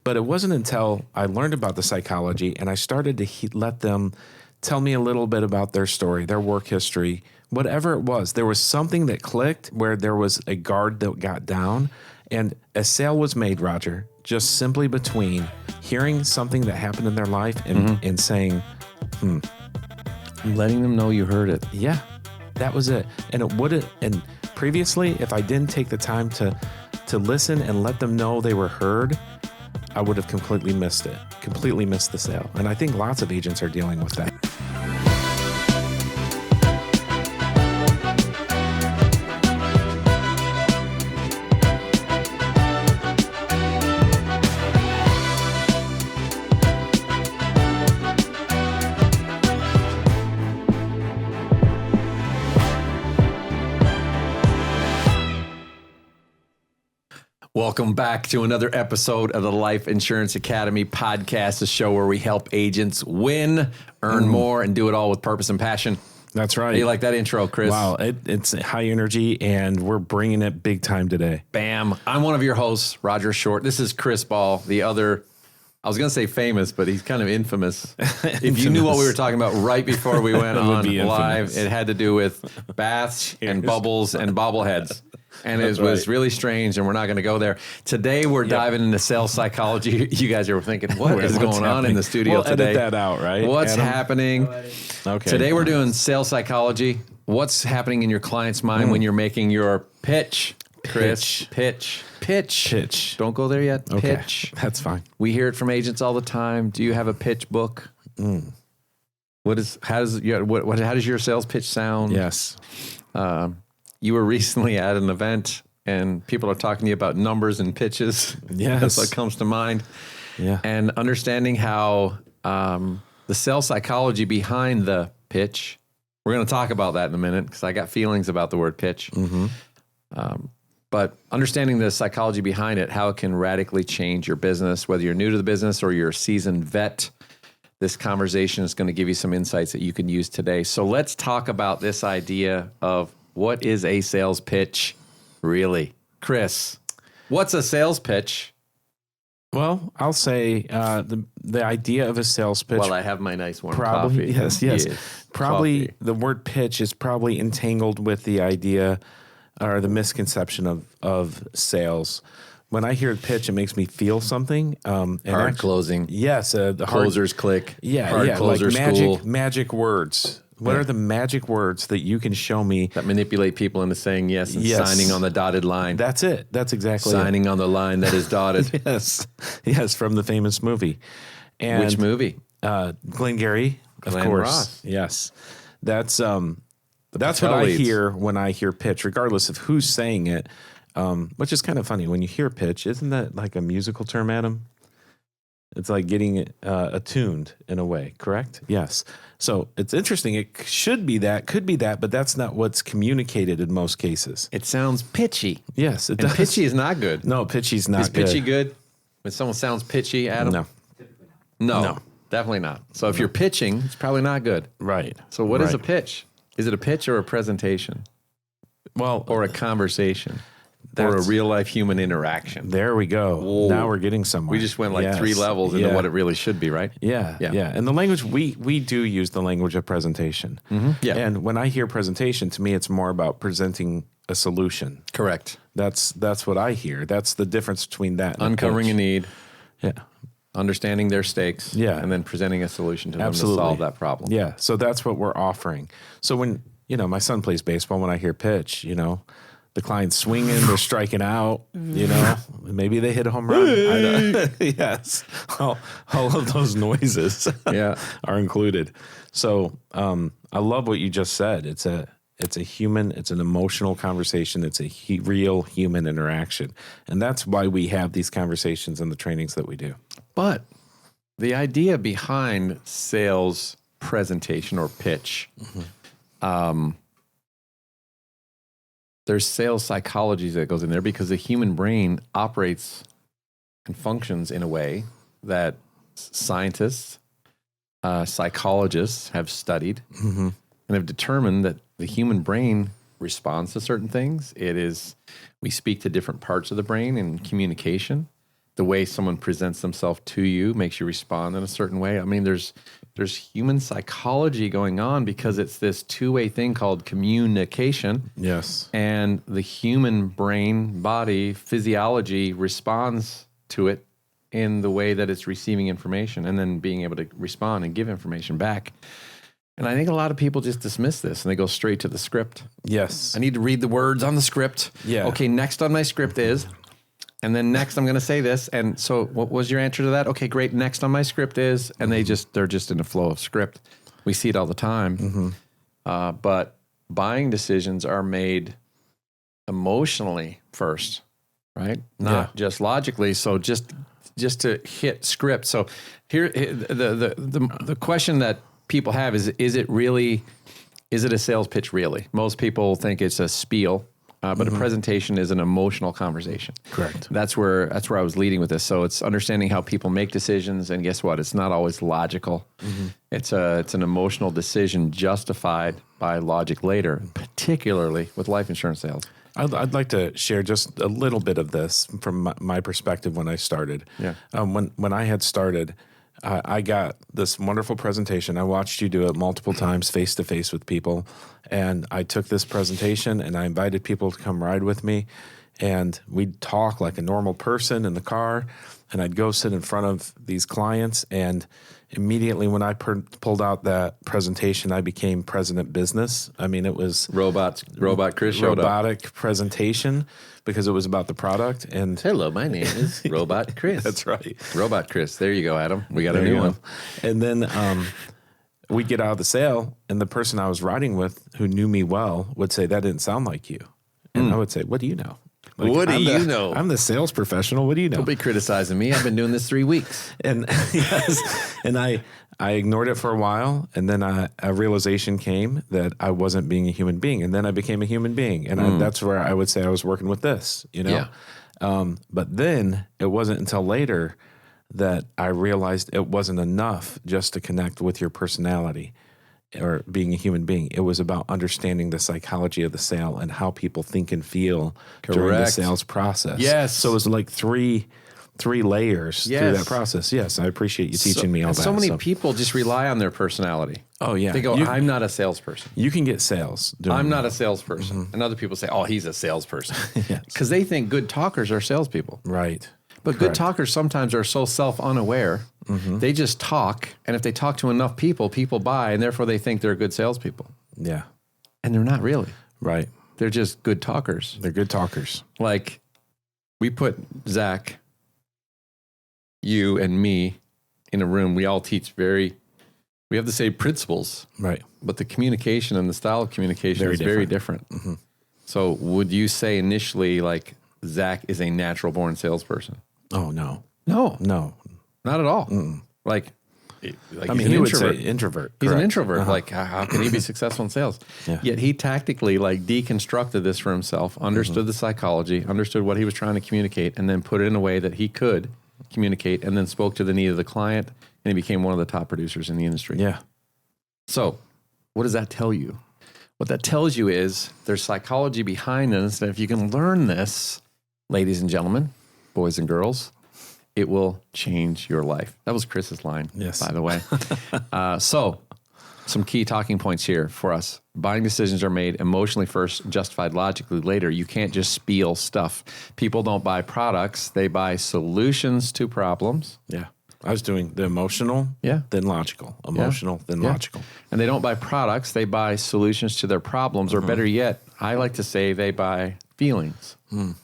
But it wasn't until I learned about the psychology and I started to let them tell me a little bit about their story, their work history, whatever it was. There was something that clicked where there was a guard that got down and a sale was made, Roger, just simply between hearing something that happened in their life and saying, letting them know you heard it. Yeah, that was it. And it wouldn't, and previously, if I didn't take the time to listen and let them know they were heard, I would have completely missed the sale. And I think lots of agents are dealing with that. Welcome back to another episode of the Life Insurance Academy podcast, a show where we help agents win, earn more, and do it all with purpose and passion. That's right. How you like that intro, Chris? Wow, it's high energy, and we're bringing it big time today. Bam. I'm one of your hosts, Roger Short. This is Chris Ball, the other, I was going to say famous, but he's kind of infamous. If you knew what we were talking about right before we went on live, it had to do with baths and bubbles and bobbleheads. And it was really strange, and we're not going to go there. Today, we're diving into sales psychology. You guys are thinking, what is going on in the studio today? Edit that out, right? What's happening? Okay. Today, we're doing sales psychology. What's happening in your client's mind when you're making your pitch, Chris? Pitch. Don't go there yet. Okay. Pitch. That's fine. We hear it from agents all the time. Do you have a pitch book? How does your sales pitch sound? Yes. You were recently at an event and people are talking to you about numbers and pitches. Yes. That's what comes to mind. Yeah. And understanding how the sales psychology behind the pitch, we're going to talk about that in a minute because I got feelings about the word pitch. But understanding the psychology behind it, how it can radically change your business, whether you're new to the business or you're a seasoned vet. This conversation is going to give you some insights that you can use today. So let's talk about this idea of what is a sales pitch, really? Chris, what's a sales pitch? Well, I'll say the idea of a sales pitch. Well, I have my nice warm probably, coffee. Yes. Probably coffee. The word pitch is probably entangled with the idea or the misconception of sales. When I hear pitch, it makes me feel something. Hard closing. Yes. The closers click. Yeah. Closer like magic words. What are the magic words that you can show me that manipulate people into saying yes and signing on the dotted line? That's it. That's exactly signing on the line that is dotted. Yes, from the famous movie. And which movie? Glengarry, of course. Ross. Yes, that's what I hear when I hear pitch, regardless of who's saying it. Which is kind of funny when you hear pitch. Isn't that like a musical term, Adam? It's like getting it attuned in a way, correct? Yes. So it's interesting. It should be that, could be that, but that's not what's communicated in most cases. It sounds pitchy. Yes, it and does. Pitchy is not good. No, pitchy's not good. Is pitchy good? When someone sounds pitchy, Adam? No, definitely not. So if you're pitching, it's probably not good. Right. So what is a pitch? Is it a pitch or a presentation? Well, or a conversation? Or a real-life human interaction. There we go. Whoa. Now we're getting somewhere. We just went like 3 levels into what it really should be, right? Yeah. And the language, we do use the language of presentation. Yeah. And when I hear presentation, to me, it's more about presenting a solution. Correct. That's what I hear. That's the difference between that and uncovering a need. Yeah. Understanding their stakes. Yeah. And then presenting a solution to them to solve that problem. Yeah. So that's what we're offering. So when, my son plays baseball, when I hear pitch, the client's swinging, they're striking out, maybe they hit a home run. Yes. All of those noises are included. So I love what you just said. It's a human, it's an emotional conversation. It's a real human interaction. And that's why we have these conversations and the trainings that we do. But the idea behind sales presentation or pitch, there's sales psychology that goes in there because the human brain operates and functions in a way that scientists, psychologists have studied and have determined that the human brain responds to certain things. We speak to different parts of the brain in communication. the way someone presents themselves to you makes you respond in a certain way. I mean, there's human psychology going on because it's this two-way thing called communication. Yes. And the human brain, body, physiology responds to it in the way that it's receiving information and then being able to respond and give information back. And I think a lot of people just dismiss this and they go straight to the script. Yes. I need to read the words on the script. Yeah. Okay, next on my script is, and then next I'm going to say this. And so what was your answer to that? Okay, great. Next on my script is, and they're just in a flow of script. We see it all the time. But buying decisions are made emotionally first, right? Not just logically. So just to hit script. So here, the question that people have is it a sales pitch really? Most people think it's a spiel. But a presentation is an emotional conversation. Correct. That's where I was leading with this. So it's understanding how people make decisions, and guess what? It's not always logical. It's an emotional decision justified by logic later, particularly with life insurance sales. I'd like to share just a little bit of this from my perspective when I started. Yeah. When I had started, I got this wonderful presentation. I watched you do it multiple times face to face with people. And I took this presentation and I invited people to come ride with me. And we'd talk like a normal person in the car. And I'd go sit in front of these clients. And immediately when I pulled out that presentation, I became president business. I mean, it was Robot Chris showed up. Robotic presentation because it was about the product. And Hello, my name is Robot Chris. that's right. Robot Chris. There you go, Adam. We got There a you new go. one. And then we'd get out of the sale, and the person I was riding with who knew me well would say, that didn't sound like you. And I would say, what do you know? Like, What do you know? I'm the sales professional. What do you know? Don't be criticizing me. I've been doing this 3 weeks. And yes, and I ignored it for a while, and then a realization came that I wasn't being a human being, and then I became a human being, and that's where I would say I was working with this, you know. Yeah. But then it wasn't until later that I realized it wasn't enough just to connect with your personality or being a human being. It was about understanding the psychology of the sale and how people think and feel during the Correct. sales process. Yes. So it was like three layers through Yes. that process. Yes, I appreciate you teaching me all that. So many people just rely on their personality. Oh, yeah. They go, I'm not a salesperson. You can get sales. doing I'm not that. a salesperson. And other people say, oh, he's a salesperson. Because they think good talkers are salespeople. Right. But good talkers sometimes are so self-unaware. They just talk. And if they talk to enough people, people buy. And therefore they think they're good salespeople. Yeah. And they're not really. Right. They're just good talkers. They're good talkers. Like we put Zach, you and me in a room. We all teach we have the same principles. Right. But the communication and the style of communication is very different. So would you say initially like Zach is a natural born salesperson? Oh, no. No, No. not at all. Like I mean, he would say introvert. He's an correct. introvert. Like, how can he be successful in sales? Yeah. Yet he tactically like deconstructed this for himself, understood the psychology, understood what he was trying to communicate, and then put it in a way that he could communicate, and then spoke to the need of the client, and he became one of the top producers in the industry. Yeah. So what does that tell you? What that tells you is there's psychology behind this, that if you can learn this, ladies and gentlemen, boys and girls, it will change your life. That was Chris's line, Yes. by the way. So some key talking points here for us. Buying decisions are made emotionally first, justified logically later. You can't just spiel stuff. People don't buy products. They buy solutions to problems. Yeah. I was doing the emotional, Yeah. then logical. Emotional, then Yeah. logical. And they don't buy products. They buy solutions to their problems, or better yet, I like to say they buy feelings.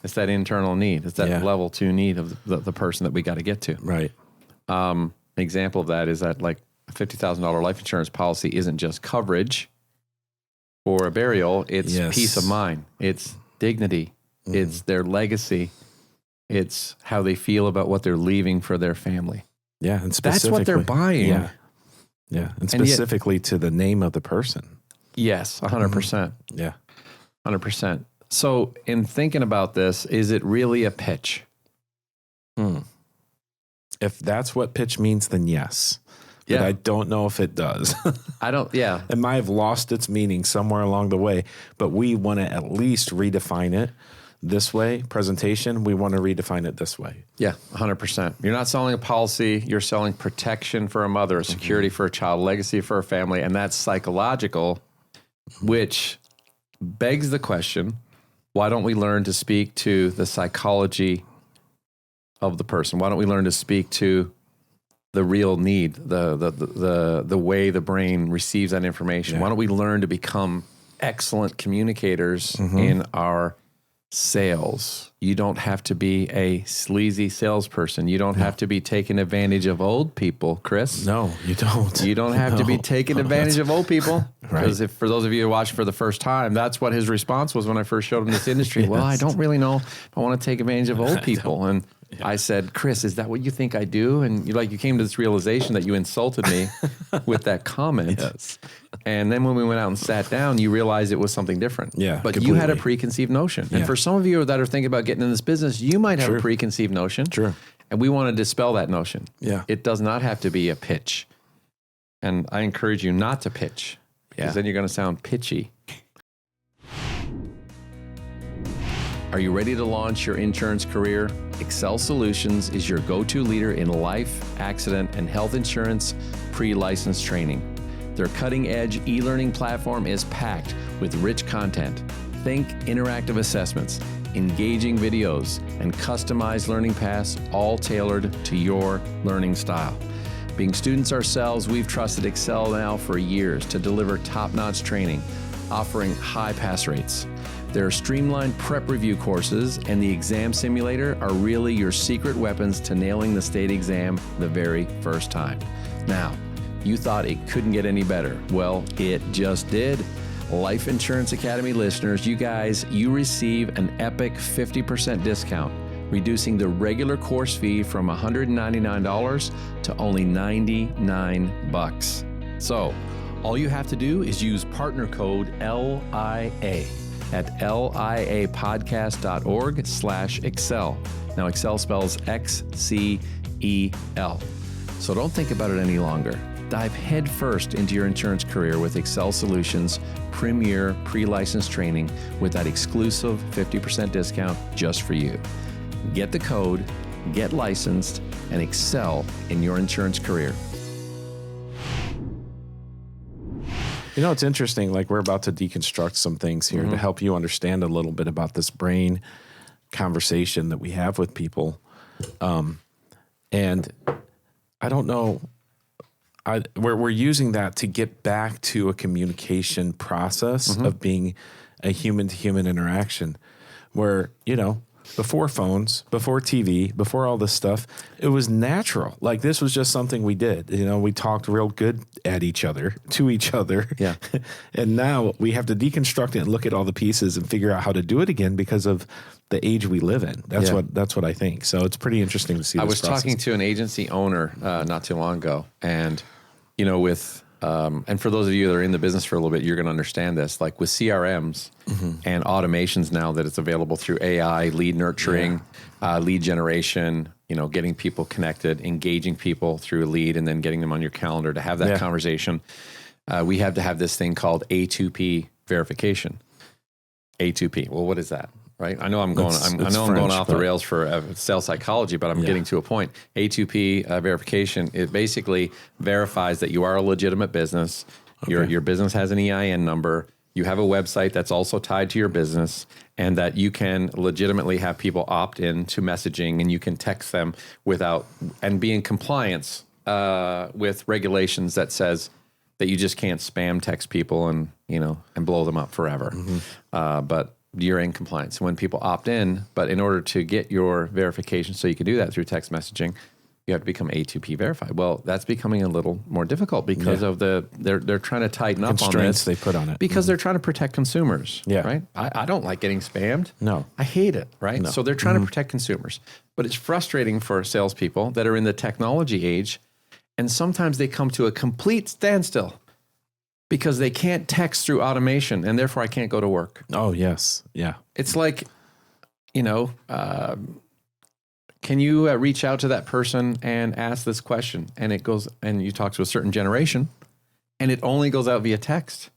It's that internal need. It's that level 2 need of the person that we got to get to. Right. Example of that is that like a $50,000 life insurance policy isn't just coverage for a burial. It's Yes. peace of mind. It's dignity. It's their legacy. It's how they feel about what they're leaving for their family. Yeah. And That's what they're specifically- buying. Yeah. Yeah. And And yet- specifically to the name of the person. Yes, 100%. Yeah. 100%. So in thinking about this, is it really a pitch? If that's what pitch means, then yes. But Yeah. I don't know if it does. I don't, yeah. It might have lost its meaning somewhere along the way, but we want to at least redefine it this way, presentation, we want to redefine it this way. Yeah, 100%. You're not selling a policy. You're selling protection for a mother, security for a child, legacy for a family, and that's psychological, which begs the question, why don't we learn to speak to the psychology of the person? Why don't we learn to speak to the real need, the way the brain receives that information? Why don't we learn to become excellent communicators in our sales? You don't have to be a sleazy salesperson. You don't have to be taking advantage of old people, Chris. No, you don't. You don't have to be taking advantage of old people. Because if for those of you who watched for the first time, that's what his response was when I first showed him this industry. Yes. Well, I don't really know if I want to take advantage of old people. And I said, Chris, is that what you think I do? And you came to this realization that you insulted me with that comment. Yes. And then when we went out and sat down, you realized it was something different. Yeah, but completely. you had a preconceived notion. And for some of you that are thinking about getting in this business, you might have a preconceived notion. True. And we want to dispel that notion. Yeah. It does not have to be a pitch. And I encourage you not to pitch, because then you're going to sound pitchy. Are you ready to launch your insurance career? Excel Solutions is your go-to leader in life, accident, and health insurance pre-license training. Their cutting-edge e-learning platform is packed with rich content. Think interactive assessments, engaging videos, and customized learning paths, all tailored to your learning style. Being students ourselves, we've trusted Excel now for years to deliver top-notch training, offering high pass rates. Their streamlined prep review courses and the exam simulator are really your secret weapons to nailing the state exam the very first time. Now, you thought it couldn't get any better. Well, it just did. Life Insurance Academy listeners, you receive an epic 50% discount, reducing the regular course fee from $199 to only $99. So, all you have to do is use partner code LIA at liapodcast.org/Excel. Now, Excel spells XCEL. So don't think about it any longer. Dive headfirst into your insurance career with Excel Solutions' premier pre-license training with that exclusive 50% discount just for you. Get the code, get licensed, and excel in your insurance career. You know, it's interesting. Like, we're about to deconstruct some things here to help you understand a little bit about this brain conversation that we have with people. And I don't know, we're using that to get back to a communication process of being a human-to-human interaction where, before phones, before TV, before all this stuff, it was natural. Like, this was just something we did. We talked real good at each other, to each other. Yeah. And now we have to deconstruct it and look at all the pieces and figure out how to do it again because of the age we live in. That's what I think. So it's pretty interesting to see this I was process. talking to an agency owner not too long ago, and and for those of you that are in the business for a little bit, you're going to understand this. Like with CRMs and automations now that it's available through AI, lead nurturing, lead generation, getting people connected, engaging people through a lead, and then getting them on your calendar to have that conversation. We have to have this thing called A2P verification. A2P. Well, what is that? Right. I know I'm going off the rails for sales psychology, but I'm getting to a point. A2P verification, it basically verifies that you are a legitimate business. Okay. Your business has an EIN number. You have a website that's also tied to your business, and that you can legitimately have people opt in to messaging, and you can text them and be in compliance with regulations that says that you just can't spam text people and blow them up forever. But you're in compliance when people opt in. But in order to get your verification, so you can do that through text messaging, you have to become A2P verified. Well, that's becoming a little more difficult because of they're trying to tighten up on constraints this they put on it because they're trying to protect consumers. Yeah. Right. I don't like getting spammed. No, I hate it. Right. No. So they're trying to protect consumers, but it's frustrating for salespeople that are in the technology age, and sometimes they come to a complete standstill because they can't text through automation, and therefore I can't go to work. Oh, yes. Yeah. It's like, can you reach out to that person and ask this question? And it goes, and you talk to a certain generation, and it only goes out via text.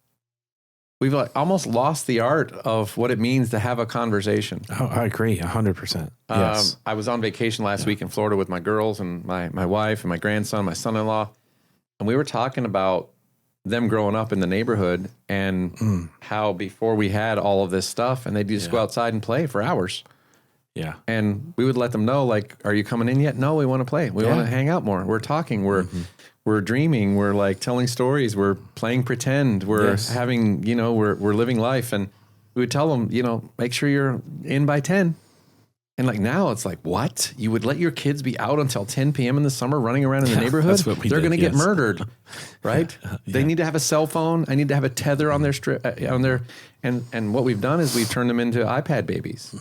we've like almost lost the art of what it means to have a conversation. Oh, I agree 100%. Yes. I was on vacation last week in Florida with my girls and my wife and my grandson, my son-in-law, and we were talking about them growing up in the neighborhood and how before we had all of this stuff and they'd just go outside and play for hours. Yeah. And we would let them know, like, are you coming in yet? No, we want to play. We want to hang out more. We're talking. We're dreaming. We're like telling stories. We're playing pretend. We're having, we're living life. And we would tell them, make sure you're in by 10. And like now it's like, what? You would let your kids be out until 10 p.m. in the summer running around in the neighborhood? That's what we They're did, going to get murdered, right? They need to have a cell phone. I need to have a tether on their and what we've done is we've turned them into iPad babies.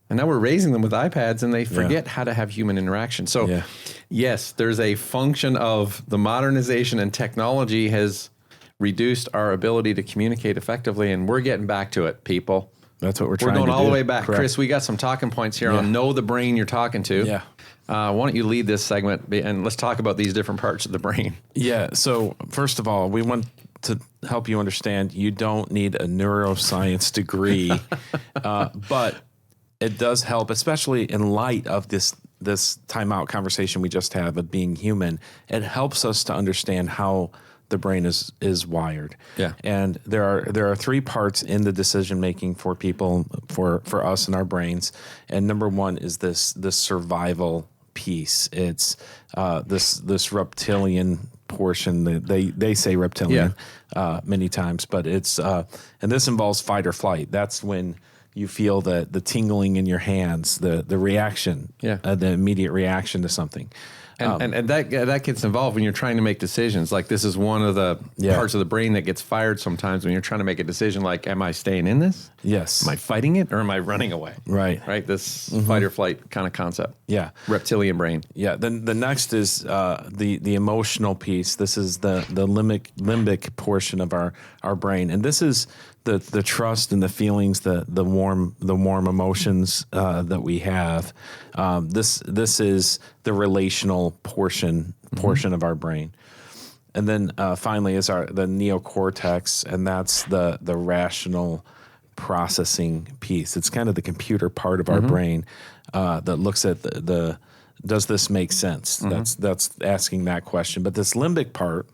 And now we're raising them with iPads and they forget how to have human interaction. So yes, there's a function of the modernization and technology has reduced our ability to communicate effectively. And we're getting back to it, people. That's what we're trying to do. We're going all the way back. Correct. Chris, we got some talking points here on know the brain you're talking to. Yeah. Why don't you lead this segment and let's talk about these different parts of the brain. Yeah. So first of all, we want to help you understand you don't need a neuroscience degree, but it does help, especially in light of this timeout conversation we just had of being human. It helps us to understand how the brain is wired. Yeah. And there are 3 parts in the decision making for people, for us and our brains. And number 1 is this survival piece. It's this reptilian portion that they say reptilian many times, but it's and this involves fight or flight. That's when you feel the tingling in your hands, the reaction, the immediate reaction to something. And that gets involved when you're trying to make decisions. Like this is one of the parts of the brain that gets fired sometimes when you're trying to make a decision. Like, am I staying in this? Yes. Am I fighting it or am I running away? Right. Right. This fight or flight kind of concept. Yeah. Reptilian brain. Yeah. Then the next is the emotional piece. This is the limbic portion of our brain, and this is the trust and the feelings, the warm emotions that we have. This is the relational portion of our brain, and then finally is the neocortex, and that's the rational processing piece. It's kind of the computer part of our brain that looks at the does this make sense? That's asking that question. But this limbic part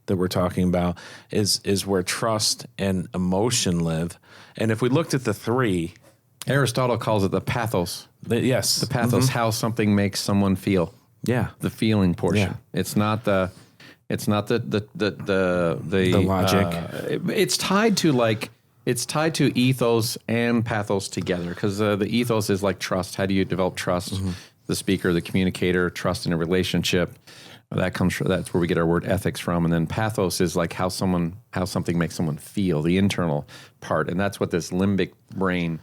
that we're talking about is where trust and emotion live. And if we looked at the 3, Aristotle calls it the pathos. The pathos, how something makes someone feel. Yeah, the feeling portion. Yeah. It's not the logic. It's tied to ethos and pathos together because the ethos is like trust. How do you develop trust? The speaker, the communicator, trust in a relationship. That's where we get our word ethics from. And then pathos is like how something makes someone feel, the internal part. And that's what this limbic brain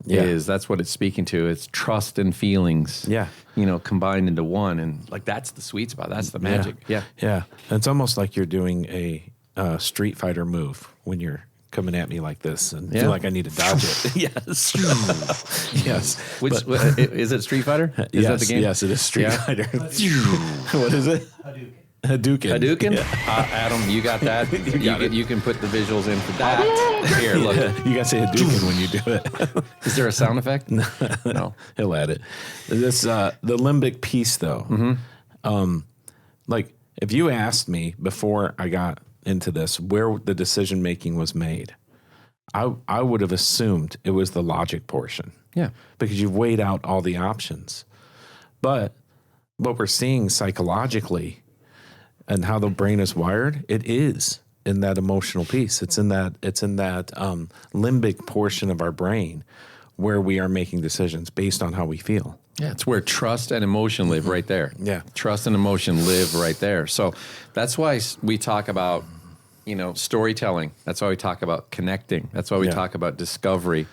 is. That's what it's speaking to. It's trust and feelings, combined into one. And like, that's the sweet spot. That's the magic. Yeah. It's almost like you're doing a Street Fighter move when you're coming at me like this and feel like I need to dodge it. Yes. Yes. Is it Street Fighter? Is that the game? Yes, it is Street Fighter. What is it? Hadouken. Yeah. Adam, you got that? You can put the visuals in for that. Here, look. You got to say Hadouken when you do it. Is there a sound effect? No. He'll add it. This the limbic piece, though. Like, if you asked me before I got into this where the decision making was made, I would have assumed it was the logic portion. Yeah. Because you've weighed out all the options. But what we're seeing psychologically and how the brain is wired, it is in that emotional piece. It's in that limbic portion of our brain where we are making decisions based on how we feel. Yeah, it's where trust and emotion live right there. Yeah. Trust and emotion live right there. So that's why we talk about, storytelling. That's why we talk about connecting. That's why we talk about discovery.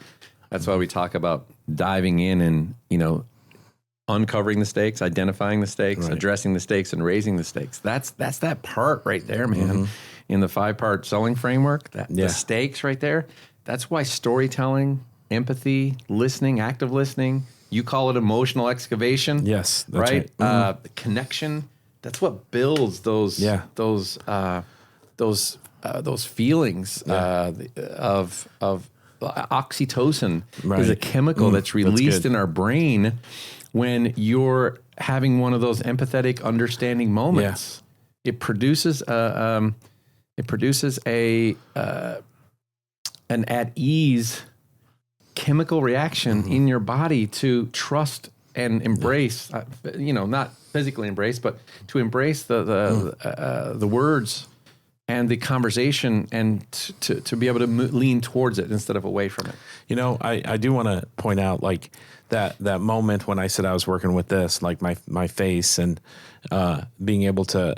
That's why we talk about diving in and, uncovering the stakes, identifying the stakes, addressing the stakes, and raising the stakes. That's that part right there, man. In the 5-part selling framework, the stakes right there. That's why storytelling, empathy, listening, active listening, you call it emotional excavation. Yes, that's right. Connection. That's what builds those those feelings of oxytocin is a chemical that's released in our brain when you're having one of those empathetic, understanding moments. It produces an at ease chemical reaction in your body to trust and embrace. Not physically embrace, but to embrace the words and the conversation, and to be able to lean towards it instead of away from it. I do want to point out like that moment when I said I was working with this, like my face and being able to,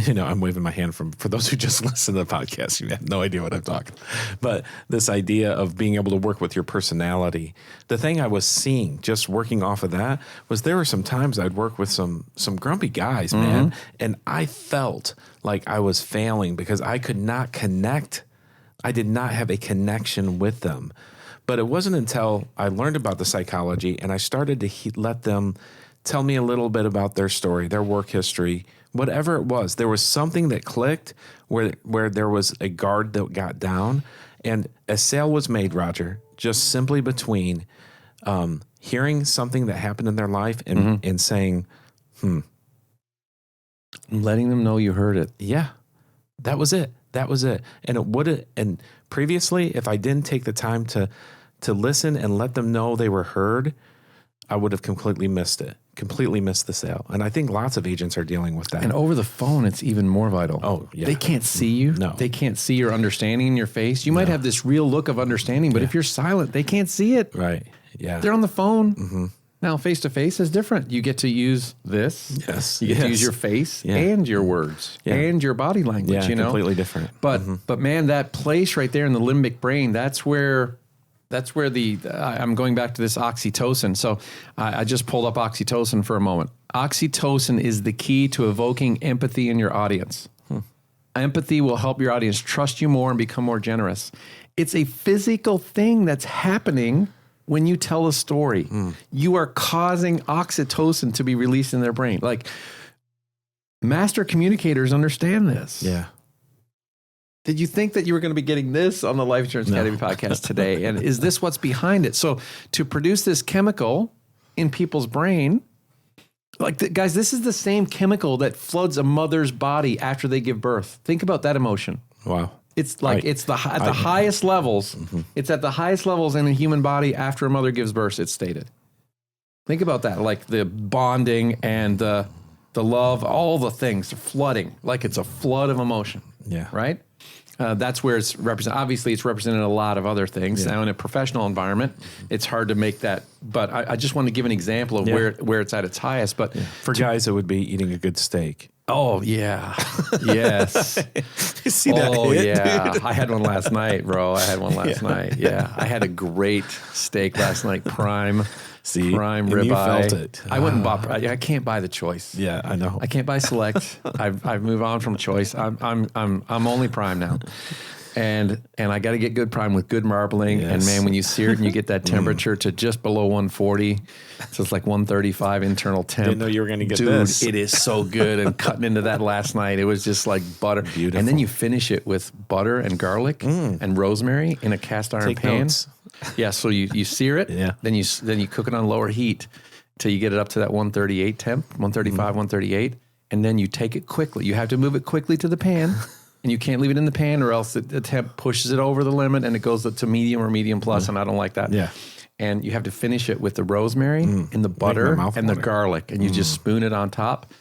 I'm waving my hand for those who just listen to the podcast, you have no idea what I'm talking. But this idea of being able to work with your personality, the thing I was seeing just working off of that was there were some times I'd work with some grumpy guys, man, and I felt like I was failing because I could not connect. I did not have a connection with them. But it wasn't until I learned about the psychology and I started to let them tell me a little bit about their story, their work history, whatever it was. There was something that clicked where there was a guard that got down, and a sale was made, Roger, just simply between hearing something that happened in their life and saying, letting them know you heard it. Yeah, that was it. That was it. And previously, if I didn't take the time to listen and let them know they were heard, I would have completely missed the sale. And I think lots of agents are dealing with that. And over the phone, it's even more vital. Oh, yeah. They can't see you. No. They can't see your understanding in your face. You might have this real look of understanding, but if you're silent, they can't see it. Right. Yeah. They're on the phone. Now, face-to-face is different. You get to use this. Yes. You get to use your face and your words and your body language, completely different. But man, that place right there in the limbic brain, that's where I'm going back to this oxytocin. So I just pulled up oxytocin for a moment. Oxytocin is the key to evoking empathy in your audience. Empathy will help your audience trust you more and become more generous. It's a physical thing that's happening when you tell a story. You are causing oxytocin to be released in their brain. Like, master communicators understand this. Yeah. Did you think that you were going to be getting this on the Life Insurance Academy podcast today? And is this what's behind it? So to produce this chemical in people's brain, guys, this is the same chemical that floods a mother's body after they give birth. Think about that emotion. Wow. It's like at the highest levels. It's at the highest levels in a human body after a mother gives birth, it's stated. Think about that, like the bonding and the love, all the things are flooding, like it's a flood of emotion. Yeah. Right? That's where it's represented. Obviously, it's represented in a lot of other things. Yeah. Now, in a professional environment, it's hard to make that. But I just want to give an example of where it's at its highest. But for guys, it would be eating a good steak. Oh, yeah. Yes. You see that? Oh, hit, yeah. dude? I had one last night, bro. I had one last night. Yeah. I had a great steak last night. Prime ribeye. You felt it. I went and bought. I can't buy the Choice. Yeah, I know. I can't buy Select. I've moved on from Choice. I'm only Prime now. And I got to get good prime with good marbling. Yes. And man, when you sear it and you get that temperature to just below 140, so it's like 135 internal temp. Didn't know you were going to get Dude, this. it is so good. And cutting into that last night, it was just like butter. Beautiful. And then you finish it with butter and garlic and rosemary in a cast iron Take pan. notes. Yeah, so you sear it. Yeah. Then you cook it on lower heat till you get it up to that 138 temp, 135, 138, and then you take it quickly. You have to move it quickly to the pan. And you can't leave it in the pan or else the temp pushes it over the limit and it goes to medium or medium plus, and I don't like that. Yeah. And you have to finish it with the rosemary and the butter and the garlic, and you just spoon it on top.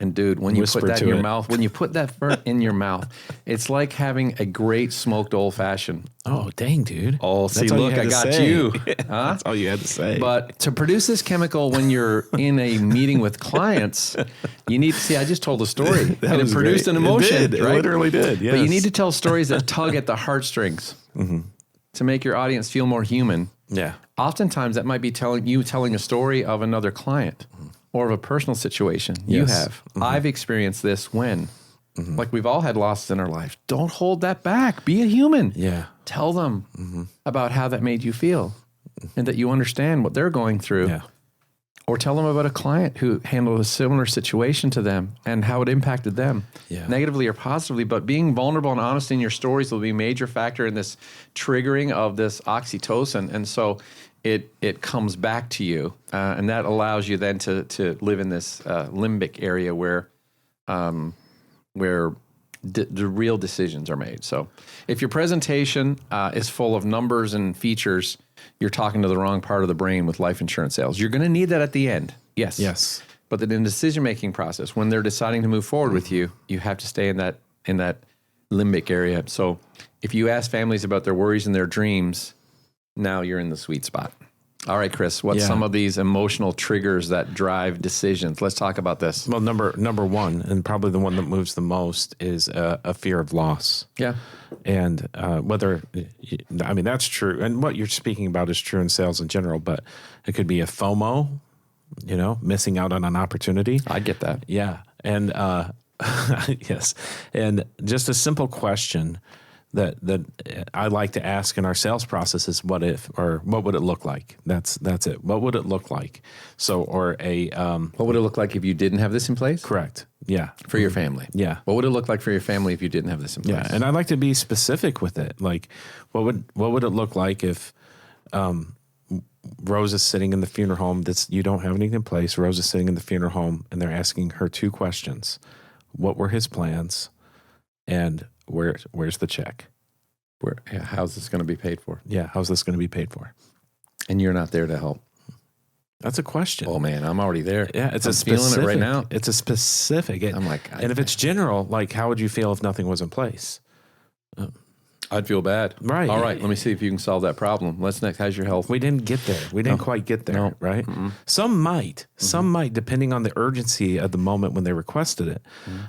And dude, when you put that in your mouth, in your mouth, it's like having a great smoked old fashioned. Oh, dang, dude. Oh, see, look, I got you. Huh? That's all you had to say. But to produce this chemical when you're in a meeting with clients, you need to see, I just told a story and it produced an emotion. It right? literally did, yes. But you need to tell stories that tug at the heartstrings to make your audience feel more human. Yeah. Oftentimes that might be telling a story of another client or of a personal situation you have. I've experienced this when, like we've all had losses in our life. Don't hold that back. Be a human. Yeah. Tell them about how that made you feel and that you understand what they're going through. Yeah. Or tell them about a client who handled a similar situation to them and how it impacted them, negatively or positively. But being vulnerable and honest in your stories will be a major factor in this triggering of this oxytocin. And so it comes back to you, and that allows you then to live in this limbic area where the real decisions are made. So if your presentation is full of numbers and features, you're talking to the wrong part of the brain with life insurance sales. You're going to need that at the end. Yes. But then in the decision-making process, when they're deciding to move forward with you, you have to stay in that limbic area. So if you ask families about their worries and their dreams, now you're in the sweet spot. All right, Chris, what's some of these emotional triggers that drive decisions? Let's talk about this. Well, number one, and probably the one that moves the most, is a fear of loss. Yeah. And that's true. And what you're speaking about is true in sales in general, but it could be a FOMO, missing out on an opportunity. I get that. Yeah. And yes. And just a simple question that I like to ask in our sales process is what if, or what would it look like? That's it. What would it look like? So, or what would it look like if you didn't have this in place? Correct. Yeah. For your family. Yeah. What would it look like for your family if you didn't have this in place? Yeah. And I like to be specific with it. Like, what would it look like if, Rose is sitting in the funeral home, you don't have anything in place. Rose is sitting in the funeral home and they're asking her two questions. What were his plans? And where's the check? How's this going to be paid for? Yeah, how's this going to be paid for? And you're not there to help. That's a question. Oh man, I'm already there. Yeah, I'm feeling it right now. It's a specific. I'm like, and if it's general, like, how would you feel if nothing was in place? I'd feel bad. Right. All right. Let me see if you can solve that problem. Let's next. How's your health? We didn't get there. We didn't quite get there. No. Right. Mm-mm. Some might, depending on the urgency of the moment when they requested it.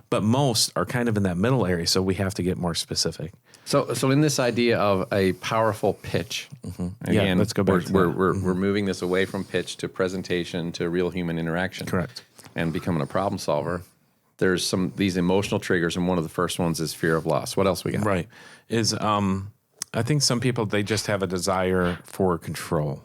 But most are kind of in that middle area. So we have to get more specific. So in this idea of a powerful pitch, again, let's go back. We're moving this away from pitch to presentation to real human interaction. Correct. And becoming a problem solver. There's these emotional triggers, and one of the first ones is fear of loss. What else we got? Right. I think some people, they just have a desire for control.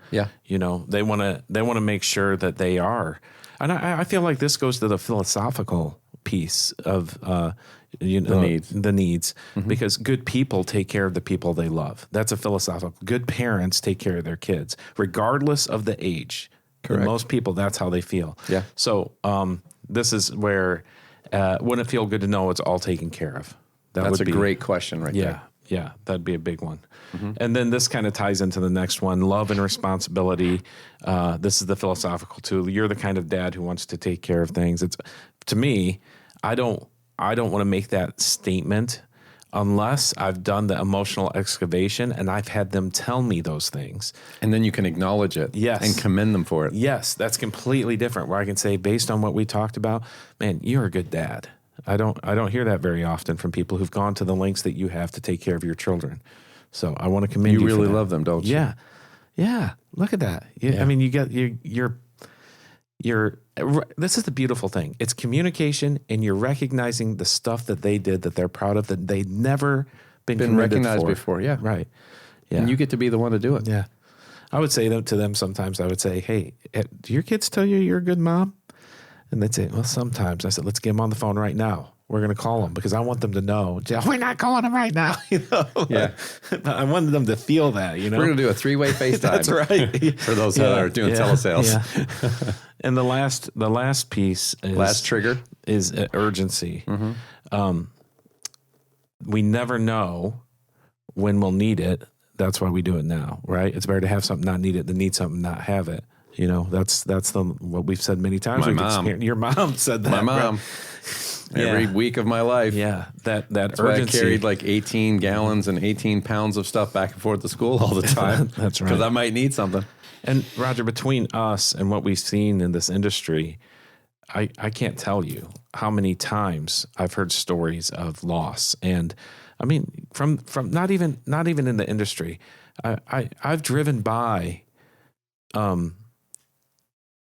Yeah. They want to make sure that they are. And I feel like this goes to the philosophical piece of the needs, because good people take care of the people they love. That's a philosophical. Good parents take care of their kids, regardless of the age. Correct. And most people, that's how they feel. Yeah. So this is where wouldn't it feel good to know it's all taken care of? That's a great question right there. Yeah, that'd be a big one. And then this kind of ties into the next one, love and responsibility. This is the philosophical too. You're the kind of dad who wants to take care of things. It's, to me, I don't want to make that statement unless I've done the emotional excavation and I've had them tell me those things. And then you can acknowledge it. Yes. And commend them for it. Yes, that's completely different, where I can say, based on what we talked about, man, you're a good dad. I don't hear that very often from people who've gone to the lengths that you have to take care of your children. So I want to commend you. You really for that. love them, don't you? Yeah. Yeah. Look at that. I mean, you get this is the beautiful thing. It's communication, and you're recognizing the stuff that they did that they're proud of, that they'd never been recognized for. before. Yeah. Right. Yeah. And you get to be the one to do it. Yeah. I would say to them sometimes, I would say, hey, do your kids tell you you're a good mom? And they'd say, well, sometimes. I said, let's get them on the phone right now. We're going to call them because I want them to know. We're not calling them right now. Yeah. I wanted them to feel that, We're going to do a 3-way FaceTime. That's right. For those that are doing telesales. Yeah. And the last piece is... Last trigger? Is urgency. We never know when we'll need it. That's why we do it now, right? It's better to have something, not need it, than need something, not have it. That's what we've said many times. Your mom said that. My mom. Right? Every week of my life. Yeah. That's urgency. I carried like 18 gallons and 18 pounds of stuff back and forth to school all the time. That's right. Because I might need something. And Roger, between us and what we've seen in this industry, I can't tell you how many times I've heard stories of loss. And I mean, from not even in the industry, I've driven by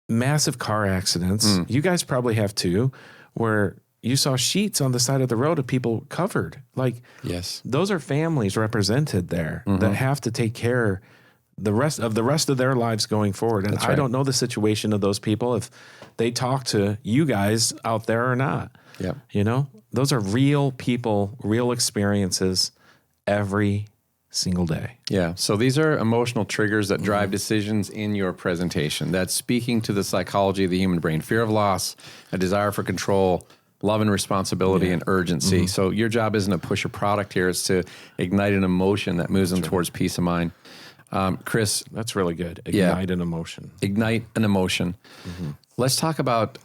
massive car accidents. You guys probably have too, where you saw sheets on the side of the road of people covered. Like, yes, those are families represented there that have to take care the rest of their lives going forward. And I don't know the situation of those people if they talk to you guys out there or not. Yeah. You know, those are real people, real experiences every single day. Yeah. So these are emotional triggers that drive decisions in your presentation. That's speaking to the psychology of the human brain: fear of loss, a desire for control, love and responsibility, and urgency. So your job isn't to push a product here; it's to ignite an emotion that moves them towards peace of mind. Chris, That's really good. Ignite an emotion. Ignite an emotion. Let's talk about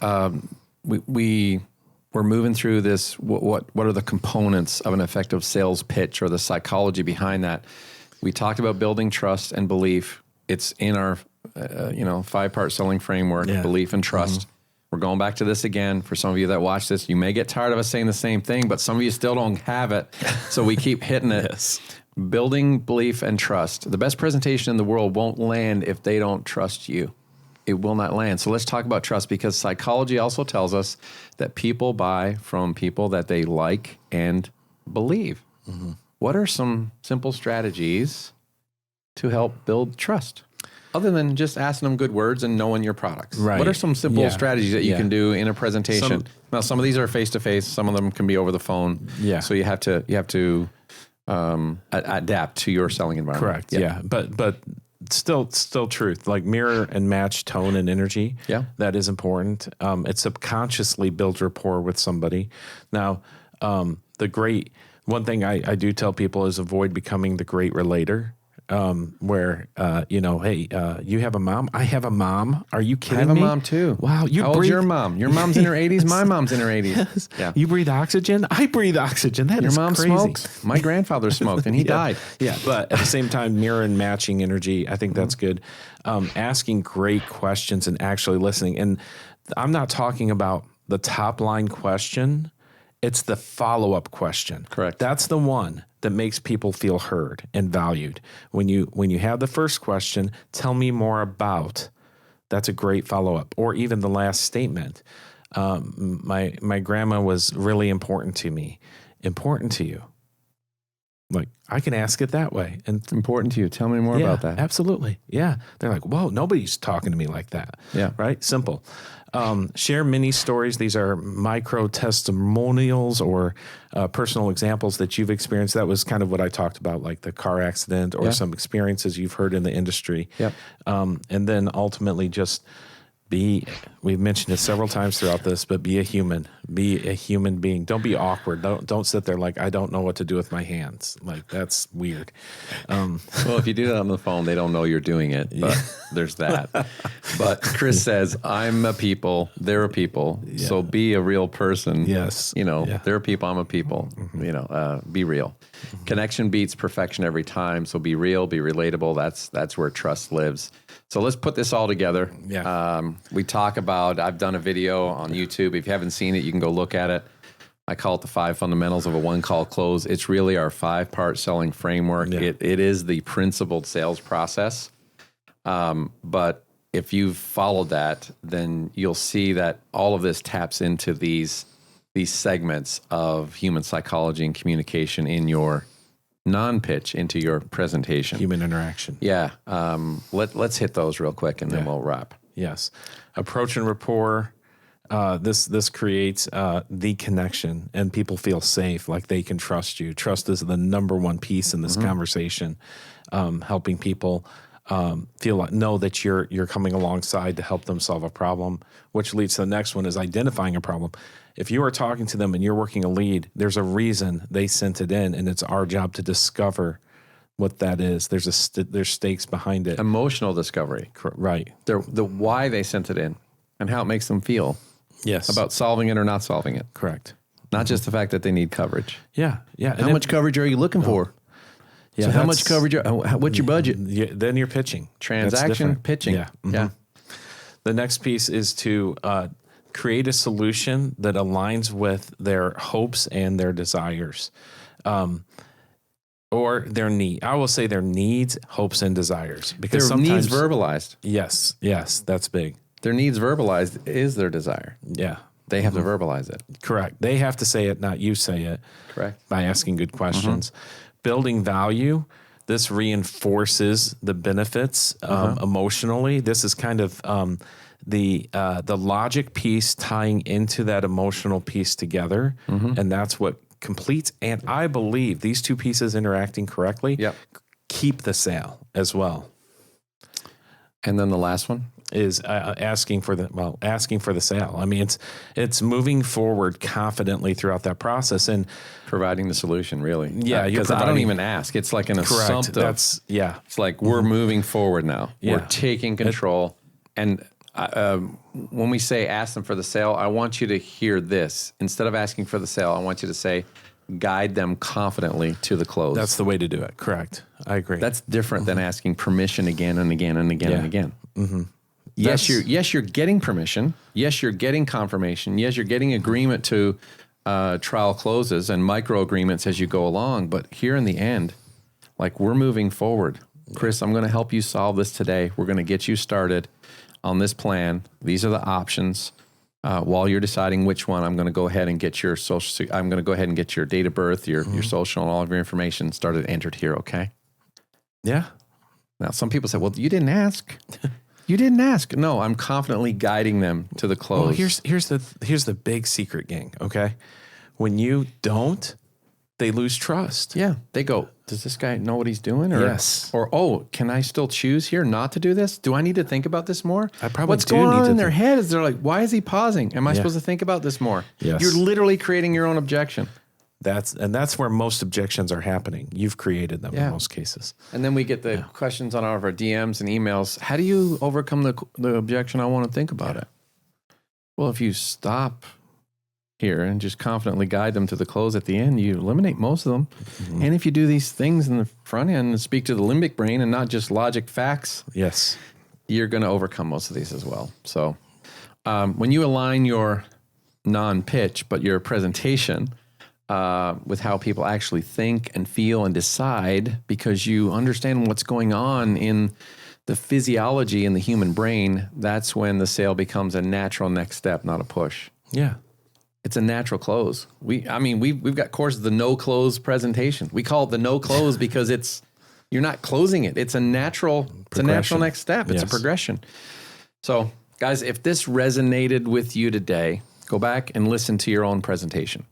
we're moving through this. What are the components of an effective sales pitch, or the psychology behind that? We talked about building trust and belief. It's in our 5-part selling framework: belief and trust. We're going back to this again. For some of you that watch this, you may get tired of us saying the same thing, but some of you still don't have it, so we keep hitting it. Yes. Building belief and trust. The best presentation in the world won't land if they don't trust you. It will not land. So let's talk about trust, because psychology also tells us that people buy from people that they like and believe. What are some simple strategies to help build trust, other than just asking them good words and knowing your products? Right. What are some simple strategies that you can do in a presentation? Now, some of these are face-to-face. Some of them can be over the phone. Yeah. So you have to adapt to your selling environment. Correct. Yeah. But still truth, like mirror and match tone and energy. Yeah. That is important. It subconsciously builds rapport with somebody. Now, one thing I do tell people is avoid becoming the great relator. Where, hey, you have a mom? I have a mom. Are you kidding me? I have a mom too. Wow. How old's your mom? Your mom's in her 80s. My mom's in her 80s. Yes. Yeah. You breathe oxygen? I breathe oxygen. That Your is mom crazy. smokes. My grandfather smoked and he died. Yeah. But at the same time, mirror and matching energy, I think that's good. Asking great questions and actually listening. And I'm not talking about the top line question. It's the follow-up question. Correct. That's the one that makes people feel heard and valued. When you have the first question, tell me more about. That's a great follow-up. Or even the last statement. My grandma was really important to me. Important to you. Like, I can ask it that way. And It's important to you. Tell me more about that. Absolutely. Yeah. They're like, whoa, nobody's talking to me like that. Yeah. Right? Simple. Share mini stories. These are micro testimonials or personal examples that you've experienced. That was kind of what I talked about, like the car accident or some experiences you've heard in the industry. Yep. And then ultimately just we've mentioned it several times throughout this, but be a human. Be a human being. Don't be awkward. Don't sit there like, I don't know what to do with my hands. Like, that's weird. Well, if you do that on the phone, they don't know you're doing it, but there's that. But Chris says, I'm a people, they're a people. Yeah. So be a real person. Yes. They're a people, I'm a people. Be real. Connection beats perfection every time. So be real, be relatable. That's where trust lives. So let's put this all together. Yeah. We talk about, I've done a video on YouTube. If you haven't seen it, you can go look at it. I call it the 5 fundamentals of a one-call close. It's really our 5-part selling framework. Yeah. It is the principled sales process. But if you've followed that, then you'll see that all of this taps into these segments of human psychology and communication in your non-pitch, into your presentation. Human interaction. Yeah. Let's hit those real quick and then we'll wrap. Yes. Approach and rapport. This creates the connection, and people feel safe, like they can trust you. Trust is the number one piece in this conversation, helping people know that you're coming alongside to help them solve a problem, which leads to the next one, is identifying a problem. If you are talking to them and you're working a lead, there's a reason they sent it in, and it's our job to discover what that is. There's stakes behind it. Emotional discovery. Right. The why they sent it in and how it makes them feel. Yes. About solving it or not solving it. Correct. Not just the fact that they need coverage. Yeah. Yeah. How much coverage are you looking for? Yeah, so how much coverage? What's your budget? Then you're pitching. Transaction pitching. Yeah. Yeah. The next piece is to create a solution that aligns with their hopes and their desires, or their need. I will say their needs, hopes, and desires, because their sometimes needs verbalized. Yes, that's big. Their needs verbalized is their desire. Yeah. They have to verbalize it. Correct. They have to say it, not you say it. Correct. By asking good questions. Building value. This reinforces the benefits emotionally. This is kind of the logic piece tying into that emotional piece together, and that's what completes. And I believe these two pieces interacting correctly keep the sale as well. And then the last one is asking for the sale. I mean, it's moving forward confidently throughout that process and providing the solution, really. Yeah, because I don't even ask. It's like an assumptive. That's It's like we're moving forward now. Yeah. We're taking control. And when we say ask them for the sale, I want you to hear this. Instead of asking for the sale, I want you to say, guide them confidently to the close. That's the way to do it. Correct. I agree. That's different than asking permission again and again and again and again. Yes, you're getting permission. Yes, you're getting confirmation. Yes, you're getting agreement to trial closes and micro agreements as you go along. But here in the end, like we're moving forward. Chris, I'm going to help you solve this today. We're going to get you started on this plan. These are the options. While you're deciding which one, I'm going to go ahead and get your I'm going to go ahead and get your date of birth, your social, and all of your information started entered here. Okay. Yeah. Now, some people say, "Well, you didn't ask." You didn't ask. No, I'm confidently guiding them to the close. Well, here's the big secret, gang. Okay, when you don't, they lose trust. Yeah, they go, does this guy know what he's doing? Or, yes. Or, oh, can I still choose here not to do this? Do I need to think about this more? I probably What's do going need on to in their head is they're like, why is he pausing? Am I supposed to think about this more? Yes. You're literally creating your own objection. That's where most objections are happening. You've created them in most cases. And then we get the questions on all of our DMs and emails. How do you overcome the objection? I want to think about it. Well, if you stop here and just confidently guide them to the close at the end, you eliminate most of them. And if you do these things in the front end and speak to the limbic brain and not just logic facts, you're going to overcome most of these as well. So when you align your non-pitch, but your presentation with how people actually think and feel and decide, because you understand what's going on in the physiology in the human brain, that's when the sale becomes a natural next step, not a push. Yeah. It's a natural close. We've got courses, the no close presentation. We call it the no close because you're not closing it. It's a natural next step. It's a progression. So guys, if this resonated with you today, go back and listen to your own presentation.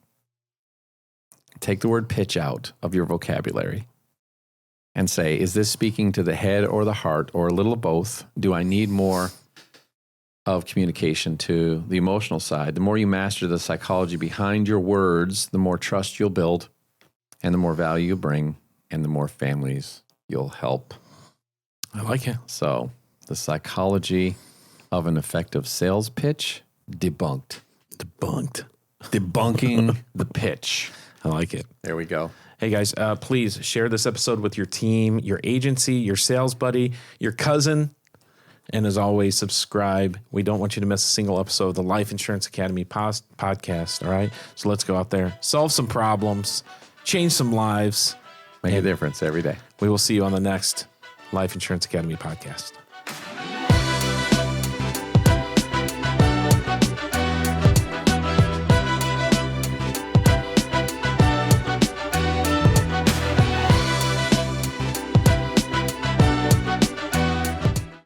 Take the word pitch out of your vocabulary and say, is this speaking to the head or the heart or a little of both? Do I need more of communication to the emotional side? The more you master the psychology behind your words, the more trust you'll build and the more value you bring and the more families you'll help. I like it. So the psychology of an effective sales pitch debunked. Debunking the pitch. I like it. There we go. Hey guys, please share this episode with your team, your agency, your sales buddy, your cousin. And as always, subscribe. We don't want you to miss a single episode of the Life Insurance Academy podcast. All right. So let's go out there, solve some problems, change some lives. Make a difference every day. We will see you on the next Life Insurance Academy podcast.